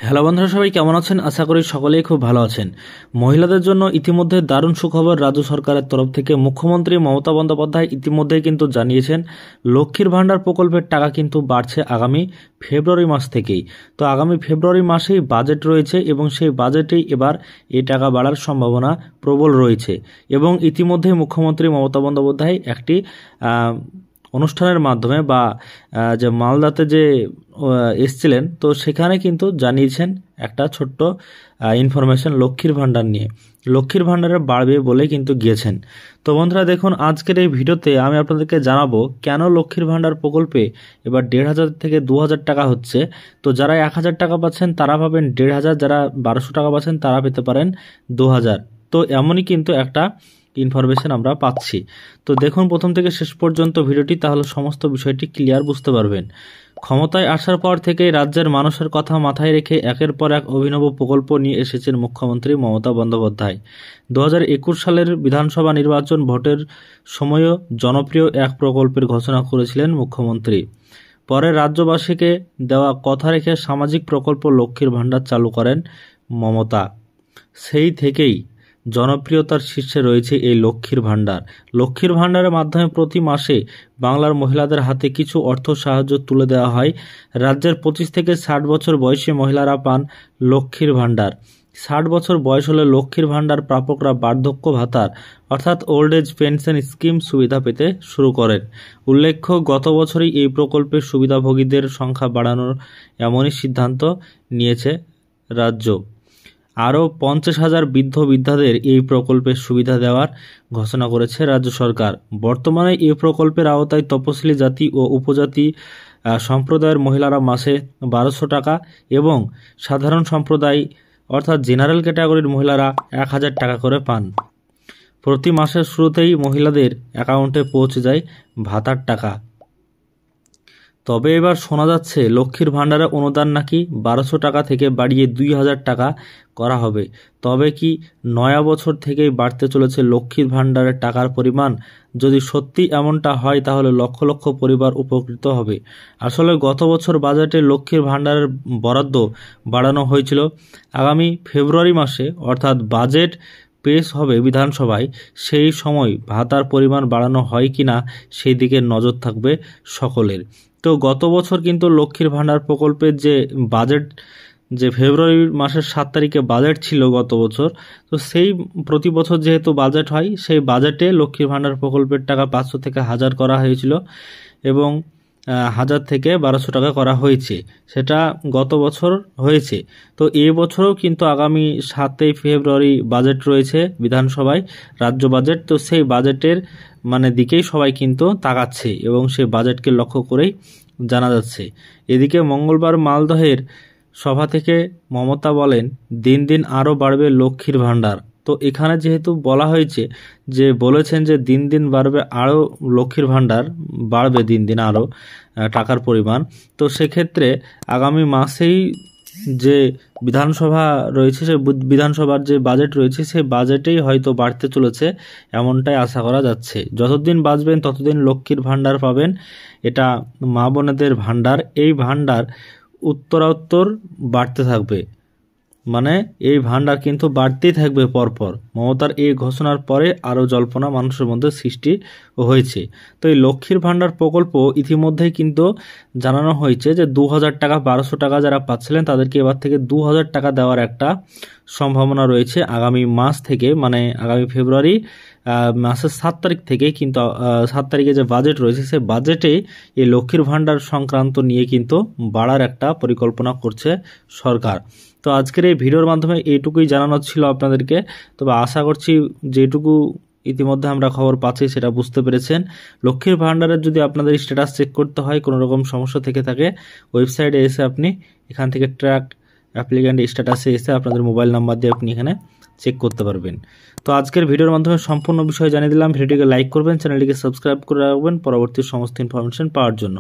Hello বন্ধুরা, সবাই কেমন আছেন? আশা করি সকলেই খুব ভালো আছেন। মহিলাদের জন্য ইতিমধ্যে দারুণ সুখবর রাজ্য সরকারের তরফ থেকে। মুখ্যমন্ত্রী মমতা বন্দ্যোপাধ্যায় ইতিমধ্যেই কিন্তু জানিয়েছেন লক্ষ্মীর ভাণ্ডার প্রকল্পের টাকা কিন্তু বাড়ছে আগামী ফেব্রুয়ারি মাস থেকেই। তো আগামী ফেব্রুয়ারি মাসেই বাজেট রয়েছে এবং সেই বাজেটেই এবার এই টাকা বাড়ার সম্ভাবনা প্রবল রয়েছে। এবং ইতিমধ্যেই মুখ্যমন্ত্রী মমতা বন্দ্যোপাধ্যায় একটি অনুষ্ঠানের মাধ্যমে বা যে মালদাতে যে এসছিলেন, তো সেখানে কিন্তু জানিয়েছেন একটা ছোট্ট ইনফরমেশন লক্ষ্মীর ভাণ্ডার নিয়ে। লক্ষ্মীর ভাণ্ডারে বাড়বে বলে কিন্তু গিয়েছেন। তো বন্ধুরা দেখুন, আজকের এই ভিডিওতে আমি আপনাদেরকে জানাবো কেন লক্ষ্মীর ভাণ্ডার প্রকল্পে এবার 1,500 থেকে 2,000 টাকা হচ্ছে। তো যারা 1,000 টাকা পাচ্ছেন তারা পাবেন 1,500, যারা 1,200 টাকা পাচ্ছেন তারা পেতে পারেন 2,000। তো এমনই কিন্তু একটা ইনফরমেশন আমরা পাচ্ছি। তো দেখুন প্রথম থেকে শেষ পর্যন্ত ভিডিওটি, তাহলে সমস্ত বিষয়টি ক্লিয়ার বুঝতে পারবেন। ক্ষমতায় আসার পর থেকে রাজ্যের মানুষের কথা মাথায় রেখে একের পর এক অভিনব প্রকল্প নিয়ে এসেছেন মুখ্যমন্ত্রী মমতা বন্দ্যোপাধ্যায়। 2021 সালের বিধানসভা নির্বাচন ভোটের সময়ও জনপ্রিয় এক প্রকল্পের ঘোষণা করেছিলেন মুখ্যমন্ত্রী। পরে রাজ্যবাসীকে দেওয়া কথা রেখে সামাজিক প্রকল্প লক্ষ্মীর ভাণ্ডার চালু করেন মমতা। সেই থেকেই জনপ্রিয়তার শীর্ষে রয়েছে এই লক্ষ্মীর ভাণ্ডার। লক্ষ্মীর ভাণ্ডারের মাধ্যমে প্রতি মাসে বাংলার মহিলাদের হাতে কিছু অর্থ সাহায্য তুলে দেওয়া হয়। রাজ্যের 25 থেকে 60 বছর বয়সী মহিলারা পান লক্ষ্মীর ভাণ্ডার। 60 বছর বয়স হলে লক্ষ্মীর ভাণ্ডার প্রাপকরা বার্ধক্য ভাতার অর্থাৎ ওল্ড এজ পেনশন স্কিম সুবিধা পেতে শুরু করেন। উল্লেখ্য, গত বছরই এই প্রকল্পের সুবিধাভোগীদের সংখ্যা বাড়ানোর এমনই সিদ্ধান্ত নিয়েছে রাজ্য। আরও 50,000 বৃদ্ধ বৃদ্ধাদের এই প্রকল্পের সুবিধা দেওয়ার ঘোষণা করেছে রাজ্য সরকার। বর্তমানে এই প্রকল্পের আওতায় তপশিলি জাতি ও উপজাতি সম্প্রদায়ের মহিলারা মাসে 1,200 টাকা এবং সাধারণ সম্প্রদায় অর্থাৎ জেনারেল ক্যাটাগরির মহিলারা 1,000 টাকা করে পান। প্রতি মাসের শুরুতেই মহিলাদের অ্যাকাউন্টে পৌঁছে যায় ভাতার টাকা। তবে এবার শোনা যাচ্ছে লক্ষ্মীর ভাণ্ডারে অনুদান নাকি 1,200 টাকা থেকে বাড়িয়ে 2,000 টাকা করা হবে। তবে কি নয়া বছর থেকেই বাড়তে চলেছে লক্ষ্মীর ভাণ্ডারের টাকার পরিমাণ? যদি সত্যি এমনটা হয় তাহলে লক্ষ লক্ষ পরিবার উপকৃত হবে। আসলে গত বছর বাজেটে লক্ষ্মীর ভাণ্ডারের বরাদ্দ বাড়ানো হয়েছিল। আগামী ফেব্রুয়ারি মাসে অর্থাৎ বাজেট পেশ হবে বিধানসভায়, সেই সময় ভাতার পরিমাণ বাড়ানো হয় কিনা সেই দিকে নজর থাকবে সকলের। তো গত বছর কিন্তু লক্ষ্মীর ভাণ্ডার প্রকল্পের যে বাজেট, যে ফেব্রুয়ারি মাসের 7 তারিখে বাজেট ছিল গত বছর, তো সেই প্রতি বছর যেহেতু বাজেট হয়, সেই বাজেটে লক্ষ্মীর ভাণ্ডার প্রকল্পের টাকা 500 থেকে 1,000 করা হয়েছিল এবং 1,000 থেকে 1,200 টাকা করা হয়েছে, সেটা গত বছর হয়েছে। তো এই বছরও কিন্তু আগামী 7 ফেব্রুয়ারি বাজেট রয়েছে বিধানসভায়, রাজ্য বাজেট। তো সেই বাজেটের দিকেই সবাই কিন্তু তাকাচ্ছে এবং সেই বাজেটকে লক্ষ্য করেই জানা যাচ্ছে। এদিকে মঙ্গলবার মালদহের সভা থেকে মমতা বলেন, দিন দিন আরও বাড়বে লক্ষ্মীর ভাণ্ডার। তো এখানে যেহেতু বলা হয়েছে যে বলেছেন যে দিন দিন বাড়বে আরও লক্ষ্মীর ভাণ্ডার, বাড়বে দিন দিন আরও টাকার পরিমাণ। তো সেক্ষেত্রে আগামী মাসেই যে বিধানসভা রয়েছে, সে বিধানসভার যে বাজেট রয়েছে সেই বাজেটেই হয়তো বাড়তে চলেছে, এমনটাই আশা করা যাচ্ছে। যতদিন বাঁচবেন ততদিন লক্ষ্মীর ভাণ্ডার পাবেন। এটা মা বোনেদের ভাণ্ডার। এই ভাণ্ডার উত্তরাউত্তর বাড়তে থাকবে, এই ভাণ্ডার কিন্তু বাড়তেই থাকবে পরপর। মমতার এই ঘোষণার পরে আরও জল্পনা মানুষের মধ্যে সৃষ্টি হয়েছে। তো এই লক্ষ্মীর ভাণ্ডার প্রকল্প ইতিমধ্যেই কিন্তু জানানো হয়েছে যে 2,000 টাকা 1,200 টাকা যারা পাচ্ছিলেন তাদেরকে এবার থেকে 2,000 টাকা দেওয়ার একটা সম্ভাবনা রয়েছে আগামী মাস থেকে, আগামী ফেব্রুয়ারি মাসের 7 তারিখ থেকে। কিন্তু 7 তারিখে যে বাজেট রয়েছে সেই বাজেটে এই লক্ষ্মীর ভাণ্ডার সংক্রান্ত নিয়ে কিন্তু বাড়ার একটা পরিকল্পনা করছে সরকার। তো আজকের এই ভিডিওর মাধ্যমে এইটুকুই জানানো ছিল আপনাদেরকে। তবে আশা করছি যেটুকু ইতিমধ্যে আমরা খবর পাচ্ছি সেটা বুঝতে পেরেছেন। লক্ষ্মীর ভাণ্ডারের যদি আপনাদের স্ট্যাটাস চেক করতে হয়, কোনো রকম সমস্যা থেকে থাকে, ওয়েবসাইটে এসে আপনি এখান থেকে ট্র্যাক অ্যাপ্লিক্যান্ট স্ট্যাটাসে এসে আপনাদের মোবাইল নাম্বার দিয়ে আপনি এখানে চেক করতে পারবেন। তো আজকের ভিডিওর মাধ্যমে সম্পূর্ণ বিষয় জানিয়ে দিলাম। ভিডিওটিকে লাইক করবেন, চ্যানেলটিকে সাবস্ক্রাইব করে রাখবেন পরবর্তী সমস্ত ইনফরমেশন পাওয়ার জন্য।